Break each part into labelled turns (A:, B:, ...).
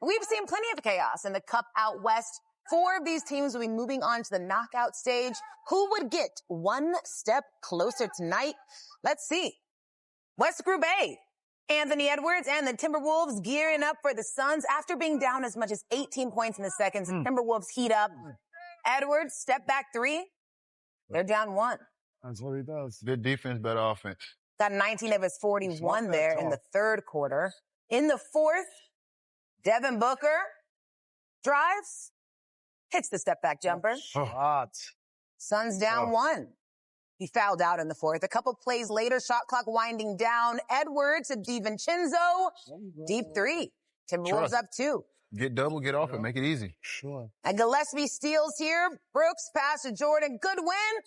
A: We've seen plenty of chaos in the Cup out west. 4 of these teams will be moving on to the knockout stage. Who would get one step closer tonight? Let's see. West Group A. Anthony Edwards and the Timberwolves gearing up for the Suns after being down as much as 18 points in the seconds. Timberwolves heat up. Edwards, step back 3. They're down 1.
B: That's what he does.
C: Good defense, better offense.
A: Got 19 of his 41 there in the third quarter. In the fourth, Devin Booker drives, hits the step back jumper. Suns down 1. He fouled out in the fourth. A couple plays later, shot clock winding down. Edwards to DiVincenzo. Deep 3. Timberwolves up 2.
C: Get double, get off it, make it easy.
B: Sure.
A: And Gillespie steals here. Brooks pass to Jordan. Good win.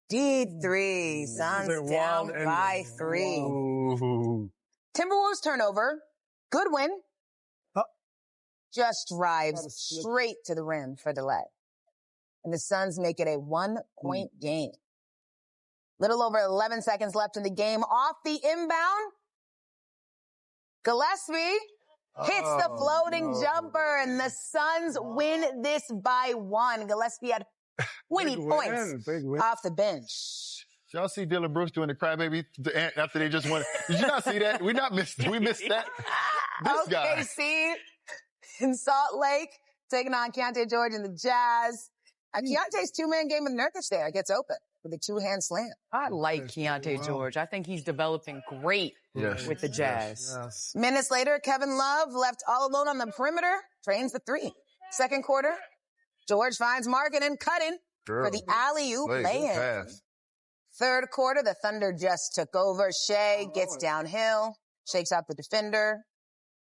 A: Deep 3. Suns down by 3.
C: Ooh.
A: Timberwolves turnover. Good win. Just drives straight to the rim for delay. And the Suns make it a 1-point game. Little over 11 seconds left in the game. Off the inbound, Gillespie hits the floating jumper, and the Suns win this by 1. Gillespie had 20 points off the bench.
C: Y'all see Dylan Brooks doing the crybaby after they just won? Did you not see that? We missed that. This guy.
A: OKC in Salt Lake taking on Keontae George and the Jazz. Keontae's 2-man game with Nurkic there gets open with a 2-hand slam.
D: I like Keontae George. I think he's developing great with the Jazz.
B: Yes.
A: Minutes later, Kevin Love left all alone on the perimeter, trains the 3. Second quarter, George finds Markin and cutting for the alley-oop lay-in. Third quarter, the Thunder just took over. Shea gets downhill, shakes out the defender,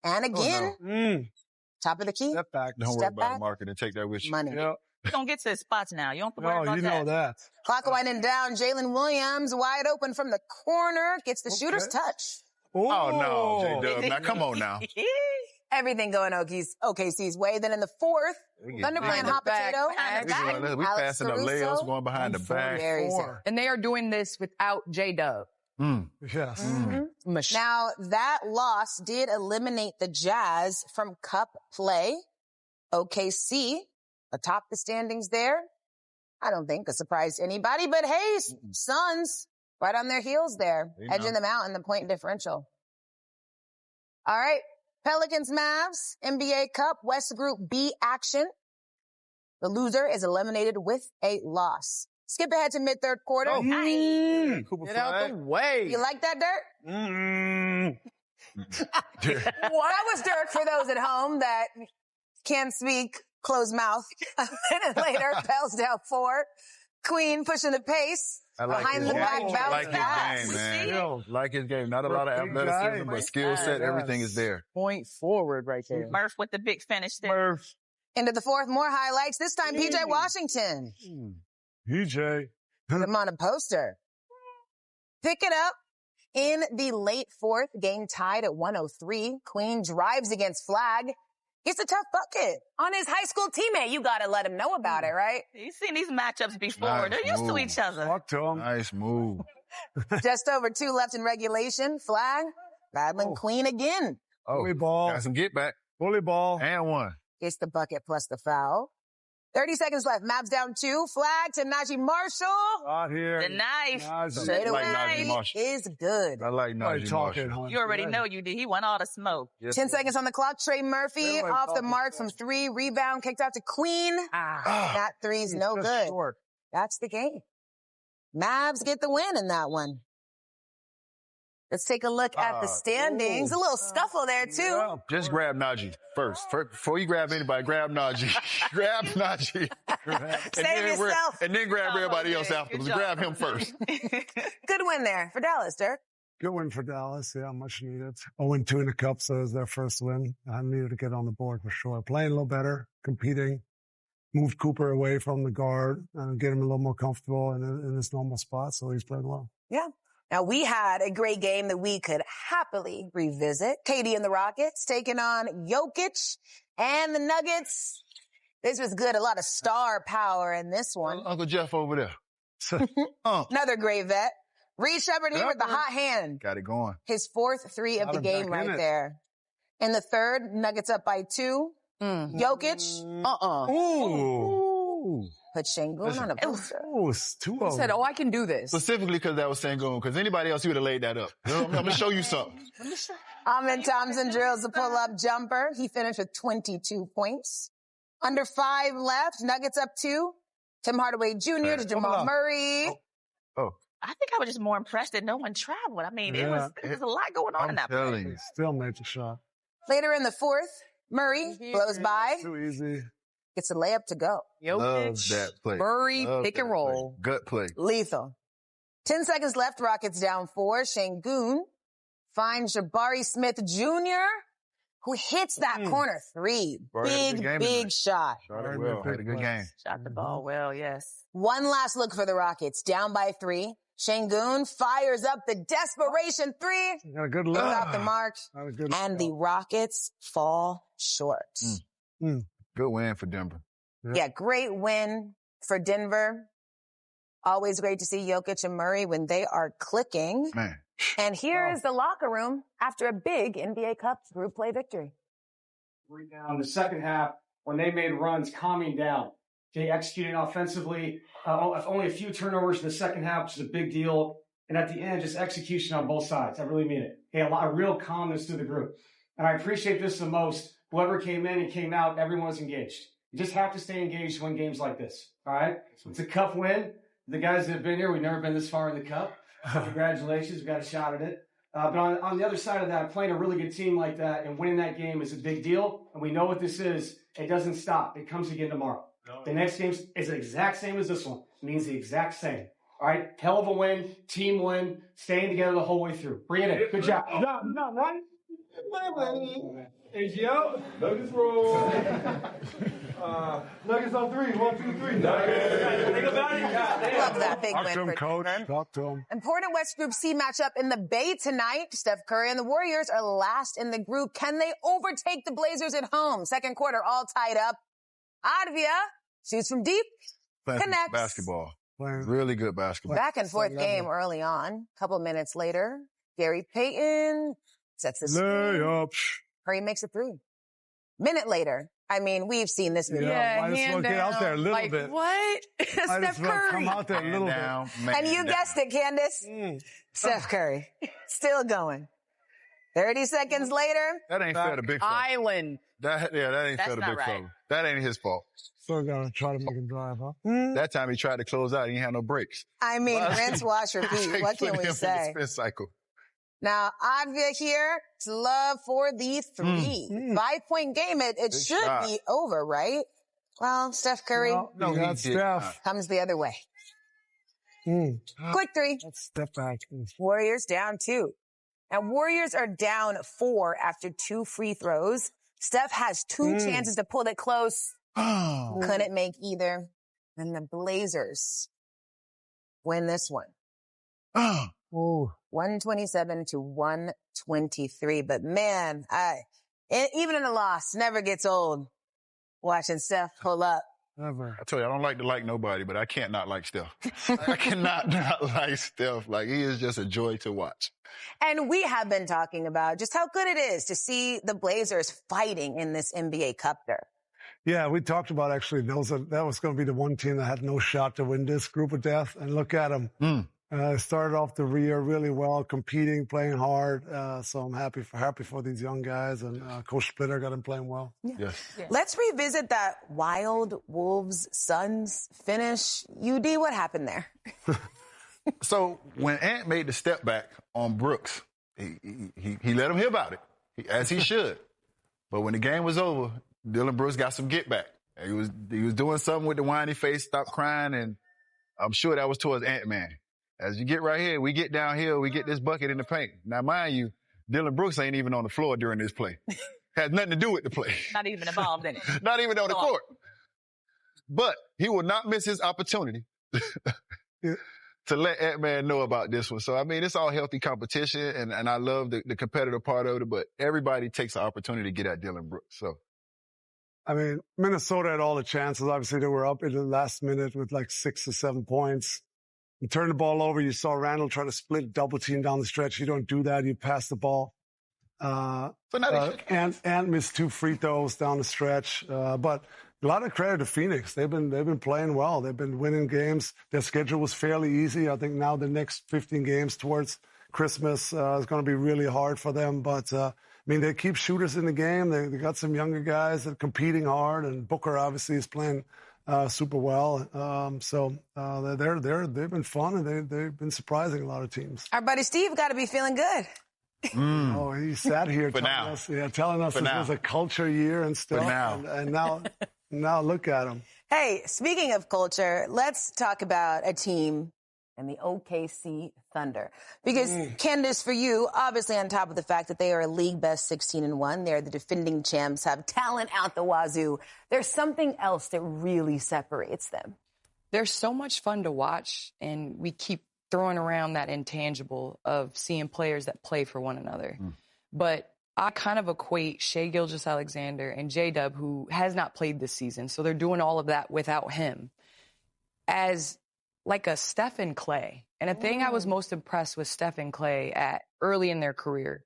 A: and again, top of the key.
B: Step back.
C: Don't worry about Markin and take that with you.
A: Money.
B: Yep.
E: You're going to get to his spots now. You don't have to worry about
B: you
E: that.
B: know that.
A: Clock winding down. Jalen Williams wide open from the corner. Gets the shooter's touch.
C: Oh, no, J-Dub. Now, come on now.
A: Everything going OKC's way. Then in the fourth, Thunder playing hot potato.
C: We passing up layups, going behind the back.
D: And they are doing this without J-Dub.
B: Yes.
A: Now, that loss did eliminate the Jazz from Cup play. OKC atop the standings there. I don't think a surprise to anybody, but hey, Suns right on their heels there, edging them out in the point differential. All right. Pelicans Mavs, NBA Cup, West Group B action. The loser is eliminated with a loss. Skip ahead to mid-third quarter.
D: Get out the way.
A: You like that, Dirk? That was Dirk for those at home that can't speak closed mouth. A minute later, Pels down 4. Queen pushing the pace. Behind the back bounce pass.
C: His game, man. Like his game. Not a lot of athleticism, but skill set, everything is there.
D: Point forward right there.
E: Murph with the big finish there.
A: Into the fourth, more highlights. This time, PJ Washington.
B: PJ.
A: Put him on a poster. Pick it up in the late fourth. Game tied at 103. Queen drives against Flag. Gets a tough bucket on his high school teammate. You got to let him know about it, right?
E: You've seen these matchups before. They're used to each other.
B: Talk to him.
C: Nice move.
A: Just over 2 left in regulation. Flag battling Queen again.
B: Volleyball.
C: Got some get back.
B: Volleyball.
C: And 1.
A: Gets the bucket plus the foul. 30 seconds left. Mavs down 2. Flag to Najee Marshall.
B: Out here.
E: The knife.
A: Straight away is good.
C: I like Najee Marshall.
E: You already know you did. He won all the smoke.
A: 10 seconds on the clock. Trey Murphy off the mark from 3. Rebound kicked out to Queen. That 3's no good. That's the game. Mavs get the win in that one. Let's take a look at the standings. A little scuffle there, too.
C: Yeah. Just grab Najee first. Before you grab anybody, grab Najee. Grab Najee.
A: Save yourself.
C: And then grab everybody else afterwards. Grab him first.
A: Good win there for Dallas, Dirk.
B: Good win for Dallas. Yeah, much needed. 0-2 in the Cup, so it was their first win. I needed to get on the board for sure. Playing a little better, competing. Moved Cooper away from the guard and get him a little more comfortable in his normal spot, so he's playing well.
A: Yeah. Now, we had a great game that we could happily revisit. KD and the Rockets taking on Jokic and the Nuggets. This was good. A lot of star power in this one.
C: Uncle Jeff over there.
A: Another great vet. Reed Shepherd here with the hot hand.
C: Got it going.
A: His 4th 3 of the game right there. In the third, Nuggets up by 2. Jokic.
B: Ooh.
A: Put Şengün on a poster.
B: Oh, it's 2
D: He said, I can do this.
C: Specifically because that was Şengün, because anybody else, he would have laid that up. I'm going to show you something.
A: Amin Thompson drills the pull-up jumper. He finished with 22 points. Under 5 left, Nuggets up 2. Tim Hardaway Jr. to Jamal Murray.
E: I think I was just more impressed that no one traveled. I mean, it was a lot going on in that play.
B: Still made the shot.
A: Later in the fourth, Murray blows by.
B: Too easy.
A: Gets a layup to go.
C: Love that play.
D: Murray, pick and roll.
C: Gut play.
A: Lethal. 10 seconds left, Rockets down 4. Şengün finds Jabari Smith Jr., who hits that corner 3. Big shot.
C: Shot it well. Had a good game.
E: Shot the ball well, yes.
A: One last look for the Rockets. Down by 3. Şengün fires up the desperation 3.
B: Got a good look.
A: Off the mark. And the Rockets fall short.
C: Good win for Denver.
A: Yeah, great win for Denver. Always great to see Jokic and Murray when they are clicking.
C: Man.
A: And here is the locker room after a big NBA Cup group play victory.
F: Down the second half, when they made runs, calming down. Okay, executing offensively. Only a few turnovers in the second half, which is a big deal. And at the end, just execution on both sides. I really mean it. Okay, a lot of real calmness through the group. And I appreciate this the most. Whoever came in and came out, everyone was engaged. You just have to stay engaged to win games like this. All right? It's a Cup win. The guys that have been here, we've never been this far in the Cup. Congratulations. We got a shot at it. But on the other side of that, playing a really good team like that and winning that game is a big deal. And we know what this is. It doesn't stop. It comes again tomorrow. The next game is the exact same as this one. It means the exact same. All right? Hell of a win. Team win. Staying together the whole way through. Bring it in. Good job.
G: AGL, Nuggets roll. Nuggets on 3. 1, 2, 3. Nuggets.
A: Love that big win for
B: coach.
A: Denver.
B: Talk to him.
A: Important West Group C matchup in the Bay tonight. Steph Curry and the Warriors are last in the group. Can they overtake the Blazers at home? Second quarter all tied up. Advia shoots from deep. Connects.
C: Basketball. Really good basketball.
A: Back and forth game early on. Couple minutes later, Gary Payton sets the screen. Curry makes a 3. Minute later, I mean, we've seen this video.
B: Might as well get out there a little bit.
D: What? Steph Curry.
B: Come out there a little bit.
A: And you guessed it, Candace. Steph Curry. Still going. 30 seconds later.
C: That ain't fair to big fella.
D: Island.
C: That ain't fair to big fella. That ain't his fault.
B: Still gotta try to make him drive, huh?
C: That time he tried to close out. He didn't have no brakes.
A: I mean, rinse, wash, repeat. What can we say?
C: Spin cycle.
A: Now, Advia here, it's love for the 3. 5-point game. It should be over, right? Well, Steph Curry comes the other way. Quick 3.
B: Let's step back.
A: Warriors down 2. And Warriors are down 4 after 2 free throws. Steph has 2 chances to pull it close. Couldn't make either. And the Blazers win this one. 127 to 123. But man, even in a loss, never gets old watching Steph pull up.
B: Never.
C: I tell you, I don't like nobody, but I can't not like Steph. I cannot not like Steph. Like, he is just a joy to watch.
A: And we have been talking about just how good it is to see the Blazers fighting in this NBA Cup there.
B: Yeah, we talked about actually that was going to be the one team that had no shot to win this group of death. And look at them. Started off the year really well, competing, playing hard. So I'm happy for these young guys. And Coach Splitter got them playing well.
C: Yes.
A: Let's revisit that Wild Wolves Suns finish. UD, what happened there?
C: So when Ant made the step back on Brooks, he let him hear about it, as he should. But when the game was over, Dillon Brooks got some get back. He was doing something with the whiny face, stopped crying, and I'm sure that was towards Ant-Man. As you get right here, we get downhill, we get this bucket in the paint. Now, mind you, Dillon Brooks ain't even on the floor during this play. Has nothing to do with the play.
E: Not even involved in it.
C: Not even on the court. But he will not miss his opportunity to let Ant-Man know about this one. So, I mean, it's all healthy competition, and I love the competitive part of it, but everybody takes the opportunity to get at Dillon Brooks. So,
B: I mean, Minnesota had all the chances. Obviously, they were up in the last minute with like 6 or 7 points. You turn the ball over. You saw Randall try to split double team down the stretch. You don't do that. You pass the ball. And missed 2 free throws down the stretch. But a lot of credit to Phoenix. They've been playing well. They've been winning games. Their schedule was fairly easy. I think now the next 15 games towards Christmas is going to be really hard for them. But they keep shooters in the game. They got some younger guys that are competing hard, and Booker obviously is playing super well. They've been fun, and they've been surprising a lot of teams.
A: Our buddy Steve got to be feeling good.
B: Oh, he sat here telling us this was a culture year and stuff. And now look at him.
A: Hey, speaking of culture, let's talk about a team and the OKC Thunder. Because, Candace, for you, obviously on top of the fact that they are a league best 16-1, they're the defending champs, have talent out the wazoo, there's something else that really separates them.
D: They're so much fun to watch, and we keep throwing around that intangible of seeing players that play for one another. But I kind of equate Shai Gilgeous-Alexander and J-Dub, who has not played this season, so they're doing all of that without him, as like a Steph and Clay. And a thing I was most impressed with Steph and Clay at early in their career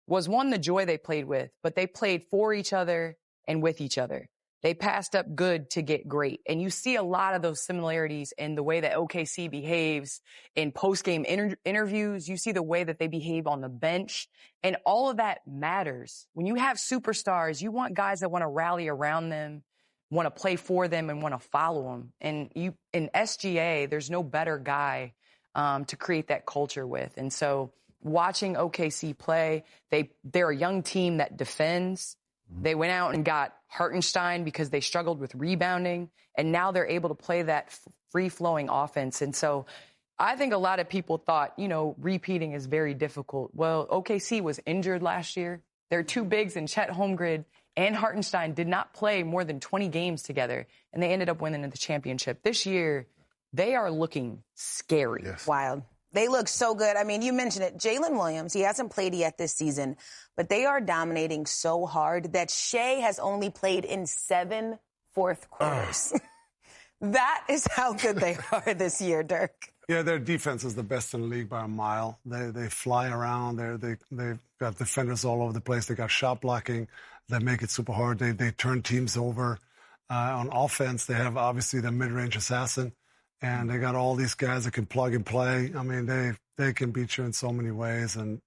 D: was, one, the joy they played with, but they played for each other and with each other. They passed up good to get great. And you see a lot of those similarities in the way that OKC behaves in post-game interviews. You see the way that they behave on the bench. And all of that matters. When you have superstars, you want guys that want to rally around them, want to play for them, and want to follow them. And in SGA, there's no better guy to create that culture with. And so watching OKC play, they're a young team that defends. They went out and got Hartenstein because they struggled with rebounding, and now they're able to play that free-flowing offense. And so I think a lot of people thought, repeating is very difficult. Well, OKC was injured last year. Their 2 bigs in Chet Holmgren and Hartenstein did not play more than 20 games together, and they ended up winning the championship. This year, they are looking scary.
A: Yes. Wild. They look so good. I mean, you mentioned it. Jalen Williams, he hasn't played yet this season, but they are dominating so hard that Shai has only played in 7 fourth quarters. That is how good they are this year, Dirk.
B: Yeah, their defense is the best in the league by a mile. They fly around. They've got defenders all over the place. They got shot blocking that make it super hard. They turn teams over. On offense, they have obviously the mid-range assassin. And they got all these guys that can plug and play. I mean, they can beat you in so many ways. And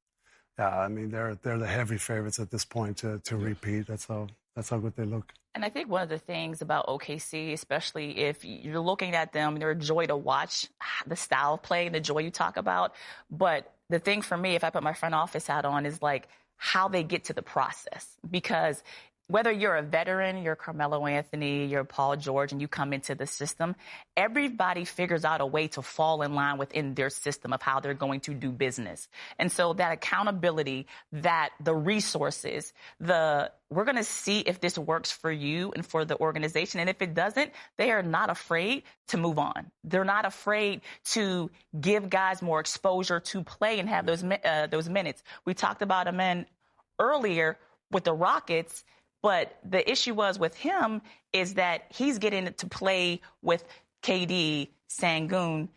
B: they're the heavy favorites at this point to repeat. That's how good they look.
E: And I think one of the things about OKC, especially if you're looking at them, they're a joy to watch, the style of play, the joy you talk about. But the thing for me, if I put my front office hat on, is like how they get to the process. Because whether you're a veteran, you're Carmelo Anthony, you're Paul George, and you come into the system, everybody figures out a way to fall in line within their system of how they're going to do business. And so that accountability, that the resources, we're going to see if this works for you and for the organization. And if it doesn't, they are not afraid to move on. They're not afraid to give guys more exposure to play and have those minutes. We talked about a man earlier with the Rockets. But the issue was with him is that he's getting to play with KD, Sengun.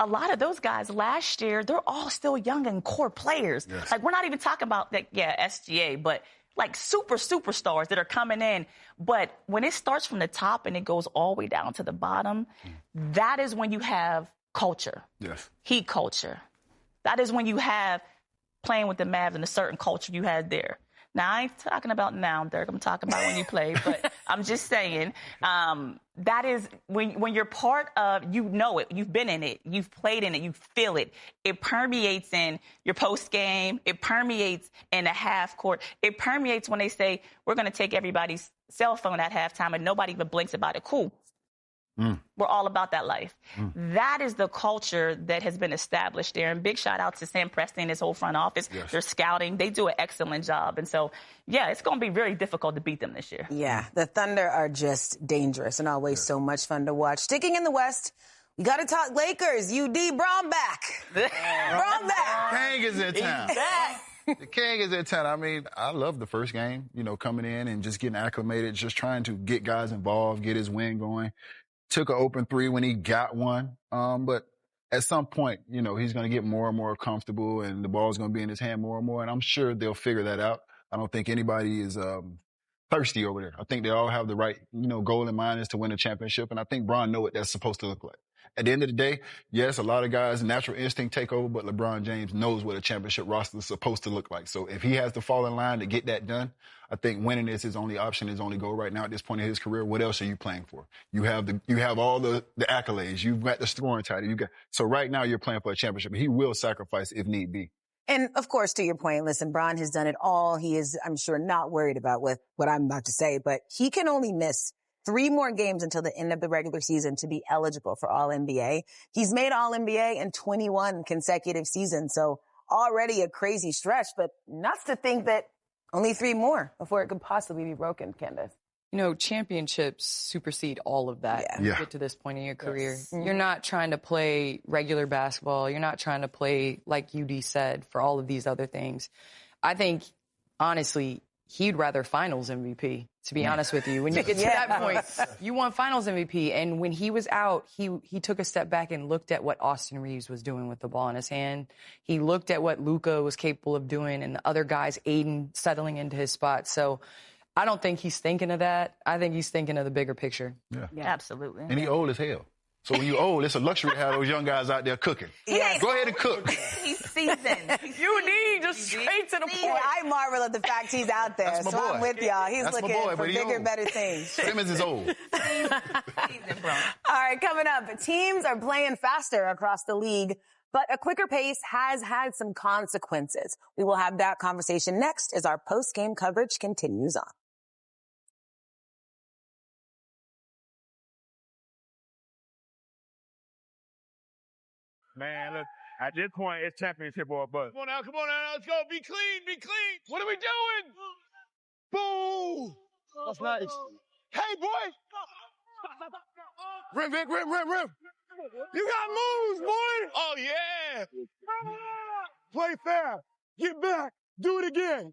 E: A lot of those guys last year, they're all still young and core players. Yes. Like, we're not even talking about SGA, but like superstars that are coming in. But when it starts from the top and it goes all the way down to the bottom, that is when you have culture. Yes. Heat culture. That is when you have playing with the Mavs and a certain culture you had there. Now, I ain't talking about now, Dirk. I'm talking about when you play. But I'm just saying that is when you're part of, you know it. You've been in it. You've played in it. You feel it. It permeates in your post game. It permeates in the half court. It permeates when they say, we're going to take everybody's cell phone at halftime and nobody even blinks about it. Cool. We're all about that life. That is the culture that has been established there. And big shout out to Sam Presti and his whole front office. Yes. They're scouting. They do an excellent job. And so, it's going to be very difficult to beat them this year.
A: Yeah, the Thunder are just dangerous and always so much fun to watch. Sticking in the West, we got to talk Lakers. UD, Braun back. Braun back.
C: King is in town. The King is in town. I mean, I love the first game, coming in and just getting acclimated, just trying to get guys involved, get his win going. Took an open 3 when he got one. But at some point, he's going to get more and more comfortable and the ball's going to be in his hand more and more. And I'm sure they'll figure that out. I don't think anybody is thirsty over there. I think they all have the right, goal in mind is to win a championship. And I think Bron knows what that's supposed to look like. At the end of the day, yes, a lot of guys' natural instinct take over, but LeBron James knows what a championship roster is supposed to look like. So if he has to fall in line to get that done, I think winning is his only option, his only goal right now at this point in his career. What else are you playing for? You have all the accolades. You've got the scoring title. So right now you're playing for a championship. He will sacrifice if need be.
A: And of course, to your point, listen, Bron has done it all. He is, I'm sure, not worried about what I'm about to say, but he can only miss 3 more games until the end of the regular season to be eligible for All-NBA. He's made All-NBA in 21 consecutive seasons, so already a crazy stretch, but nuts to think that only 3 more before it could possibly be broken, Candace.
D: Championships supersede all of that when you get to this point in your career.
A: Yes.
D: You're not trying to play regular basketball. You're not trying to play, like UD said, for all of these other things. I think, honestly, he'd rather finals MVP, to be honest with you. When you get to that point, you won finals MVP. And when he was out, he took a step back and looked at what Austin Reeves was doing with the ball in his hand. He looked at what Luka was capable of doing and the other guys, Aiden, settling into his spot. So I don't think he's thinking of that. I think he's thinking of the bigger picture.
E: Yeah. Absolutely.
C: And he old as hell. So when you old, it's a luxury to have those young guys out there cooking.
A: Yeah.
C: Go ahead and cook.
E: He's seasoned.
D: You need just straight to the point.
A: I marvel at the fact he's out there.
C: That's my
A: so
C: boy.
A: I'm with y'all. He's
C: That's my
A: looking
C: boy,
A: for
C: but he
A: bigger,
C: old.
A: better things.
C: Simmons is old.
E: Seasoned, bro.
A: All right, coming up, teams are playing faster across the league, but a quicker pace has had some consequences. We will have that conversation next as our post-game coverage continues on.
G: Man, look, at this point, it's championship or bust. Come on now, let's go. Be clean. What are we doing? Boom! That's nice. Hey, boy! Rim. You got moves, boy! Oh, yeah! Play fair. Get back. Do it again.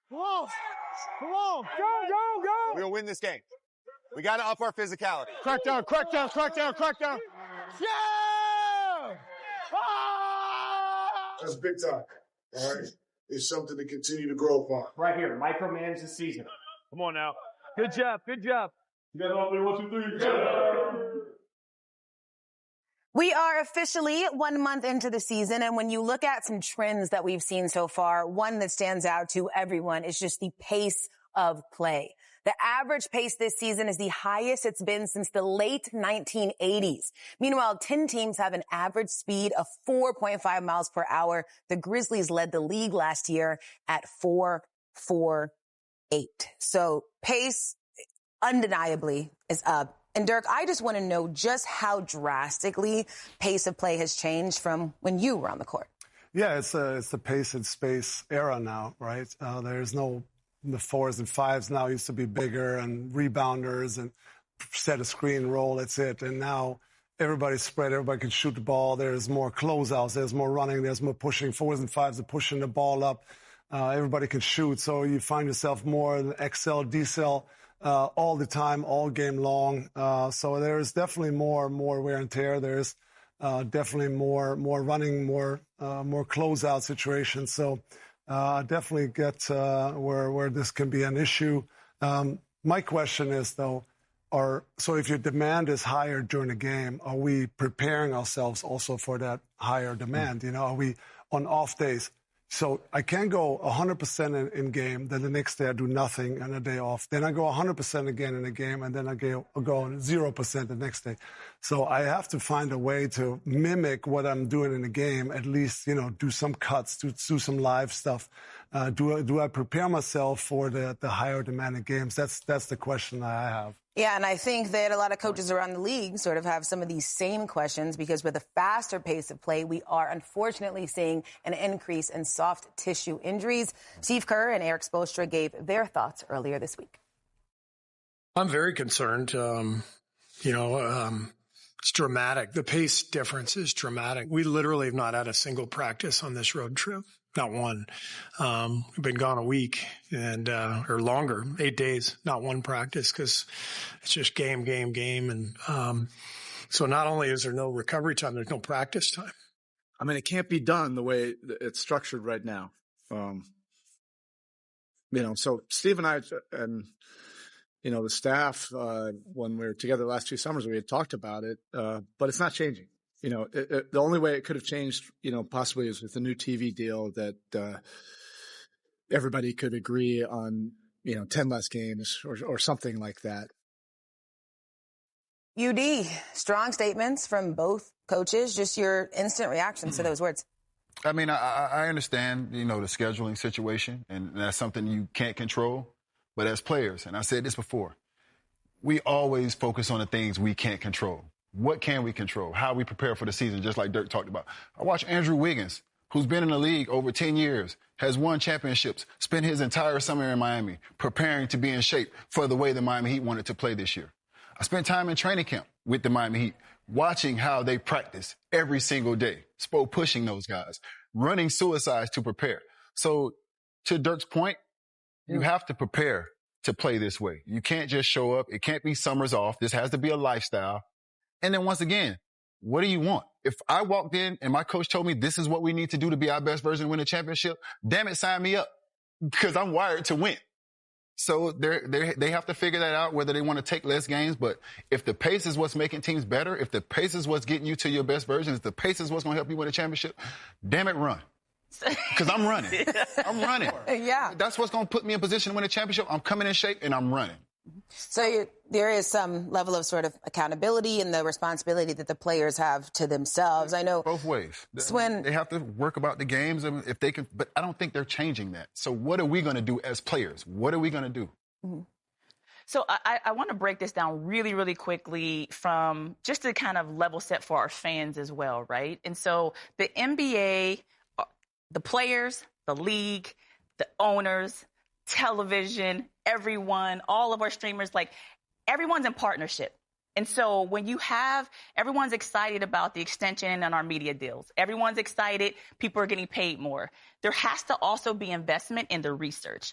G: Come on. Go.
H: We're going to win this game. We got to up our physicality.
G: Crackdown. Yeah!
I: That's big time. All right. It's something to continue to grow upon.
F: Right here, micromanage the season.
G: Come on now. Good job. You got all 3, 1, 2, 3.
A: We are officially 1 month into the season, and when you look at some trends that we've seen so far, one that stands out to everyone is just the pace of play. The average pace this season is the highest it's been since the late 1980s. Meanwhile, 10 teams have an average speed of 4.5 miles per hour. The Grizzlies led the league last year at 4.48. So pace undeniably is up. And Dirk, I just want to know just how drastically pace of play has changed from when you were on the court.
B: Yeah, it's the pace and space era now, right? There's no the 4s and 5s now used to be bigger and rebounders and set a screen, roll, that's it. And now everybody's spread, everybody can shoot the ball. There's more closeouts, there's more running, there's more pushing. 4s and 5s are pushing the ball up. Everybody can shoot, so you find yourself more in XL, decel all the time, all game long. So there's definitely more wear and tear. There's definitely more running, more closeout situations. So definitely get where this can be an issue. My question is, though, so if your demand is higher during the game, are we preparing ourselves also for that higher demand? Are we on off days? So I can't go 100% in game, then the next day I do nothing and a day off. Then I go 100% again in a game, and then I go 0% the next day. So I have to find a way to mimic what I'm doing in the game, at least, do some cuts, do some live stuff. Do I prepare myself for the higher demanded games? That's the question I have.
A: Yeah, and I think that a lot of coaches around the league sort of have some of these same questions because with a faster pace of play, we are unfortunately seeing an increase in soft tissue injuries. Steve Kerr and Eric Spoelstra gave their thoughts earlier this week.
J: I'm very concerned. It's dramatic. The pace difference is dramatic. We literally have not had a single practice on this road trip. Not one. We've been gone a week or longer, 8 days, not one practice, because it's just game. And so not only is there no recovery time, there's no practice time.
K: I mean, it can't be done the way it's structured right now. So Steve and I and, the staff, when we were together the last 2 summers, we had talked about it, but it's not changing. The only way it could have changed, possibly is with a new TV deal that everybody could agree on, 10 less games or something like that.
A: UD, strong statements from both coaches. Just your instant reaction to those words.
C: I mean, I understand, the scheduling situation, and that's something you can't control. But as players, and I said this before, we always focus on the things we can't control. What can we control? How we prepare for the season, just like Dirk talked about. I watch Andrew Wiggins, who's been in the league over 10 years, has won championships, spent his entire summer in Miami preparing to be in shape for the way the Miami Heat wanted to play this year. I spent time in training camp with the Miami Heat, watching how they practice every single day, pushing those guys, running suicides to prepare. So to Dirk's point, you have to prepare to play this way. You can't just show up. It can't be summers off. This has to be a lifestyle. And then once again, what do you want? If I walked in and my coach told me this is what we need to do to be our best version and win a championship, damn it, sign me up, because I'm wired to win. So they have to figure that out, whether they want to take less games. But if the pace is what's making teams better, if the pace is what's getting you to your best version, if the pace is what's going to help you win a championship, damn it, run. Because I'm running. I'm running.
A: Yeah.
C: That's what's going to put me in position to win a championship. I'm coming in shape and I'm running.
A: So there is some level of sort of accountability and the responsibility that the players have to themselves. I know
C: both ways.
A: When
C: they have to work about the games if they can, but I don't think they're changing that. So what are we going to do as players? What are we going to do?
E: Mm-hmm. So I want to break this down really, really quickly from just to kind of level set for our fans as well, right? And so the NBA, the players, the league, the owners, television, everyone, all of our streamers, everyone's in partnership. And so when you have, everyone's excited about the extension and our media deals. Everyone's excited. People are getting paid more. There has to also be investment in the research.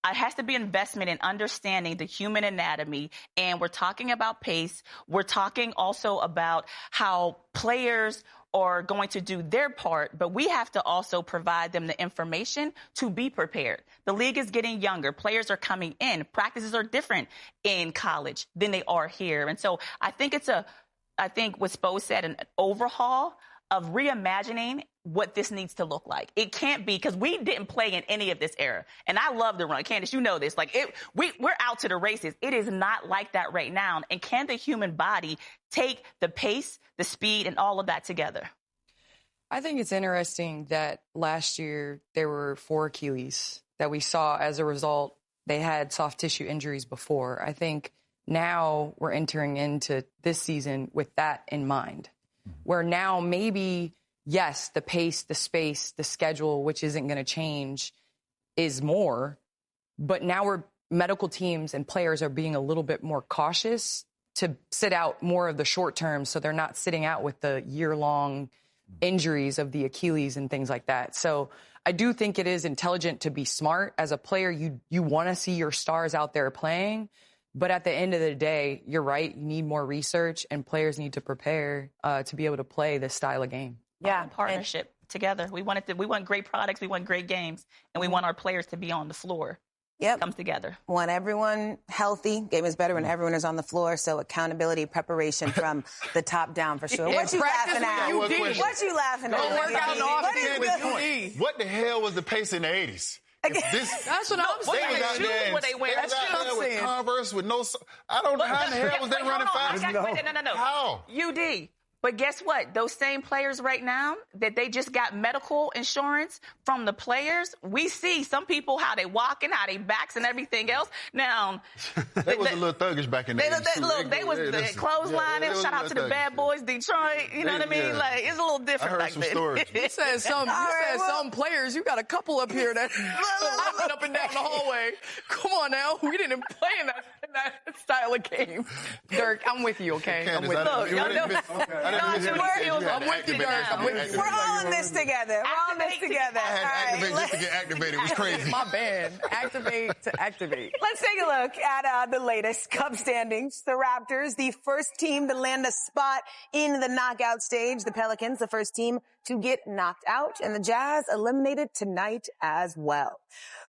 E: It has to be investment in understanding the human anatomy. And we're talking about pace. We're talking also about how players are going to do their part, but we have to also provide them the information to be prepared. The league is getting younger. Players are coming in. Practices are different in college than they are here. And so I think what Spo said, an overhaul of reimagining what this needs to look like. It can't be, because we didn't play in any of this era. And I love the run. Candace, you know this. We're out to the races. It is not like that right now. And can the human body take the pace, the speed, and all of that together?
D: I think it's interesting that last year there were 4 Achilles that we saw as a result. They had soft tissue injuries before. I think now we're entering into this season with that in mind, where now maybe, yes, the pace, the space, the schedule, which isn't going to change, is more. But now medical teams and players are being a little bit more cautious to sit out more of the short term, so they're not sitting out with the year-long injuries of the Achilles and things like that. So I do think it is intelligent to be smart. As a player, you want to see your stars out there playing. But at the end of the day, you're right. You need more research, and players need to prepare to be able to play this style of game.
E: Yeah, partnership together. We want great products. We want great games, and we want our players to be on the floor.
A: Yep.
E: Comes together.
A: Want everyone healthy. Game is better when everyone is on the floor. So accountability, preparation from the top down for sure. What you laughing at? What you laughing at?
C: Work out often. What the hell was the pace in the 80s?
D: That's what I'm saying.
E: What they wear.
C: That's what I'm saying. With Converse, with no, I don't know how in the hell was they running fast.
E: No.
C: How?
E: UD. But guess what? Those same players right now that they just got medical insurance from the players, we see some people how they walking, how they backs and everything else. Now,
C: they was a little thuggish back in the 80s.
E: They was clotheslining. Shout out to the bad boys, Detroit. You know what I mean? Like, it's a little different back then. I heard some stories.
D: You said some players. You got a couple up here that running up and down the hallway. Come on now. We didn't play in that that style of game. Dirk, I'm with you, okay?
C: Candace,
D: I'm with you.
C: I
E: y'all
C: didn't
E: know-
C: miss- I didn't miss anything. You had to
D: I'm with you,
C: activate
D: Dirk. I'm with you.
A: We're all in this together. We're all in this together.
C: I had to
A: All right,
C: activate just to get activated. It was crazy.
D: My band. Activate to activate.
A: Let's take a look at the latest Cup standings. The Raptors, the first team to land a spot in the knockout stage. The Pelicans, the first team to get knocked out. And the Jazz eliminated tonight as well.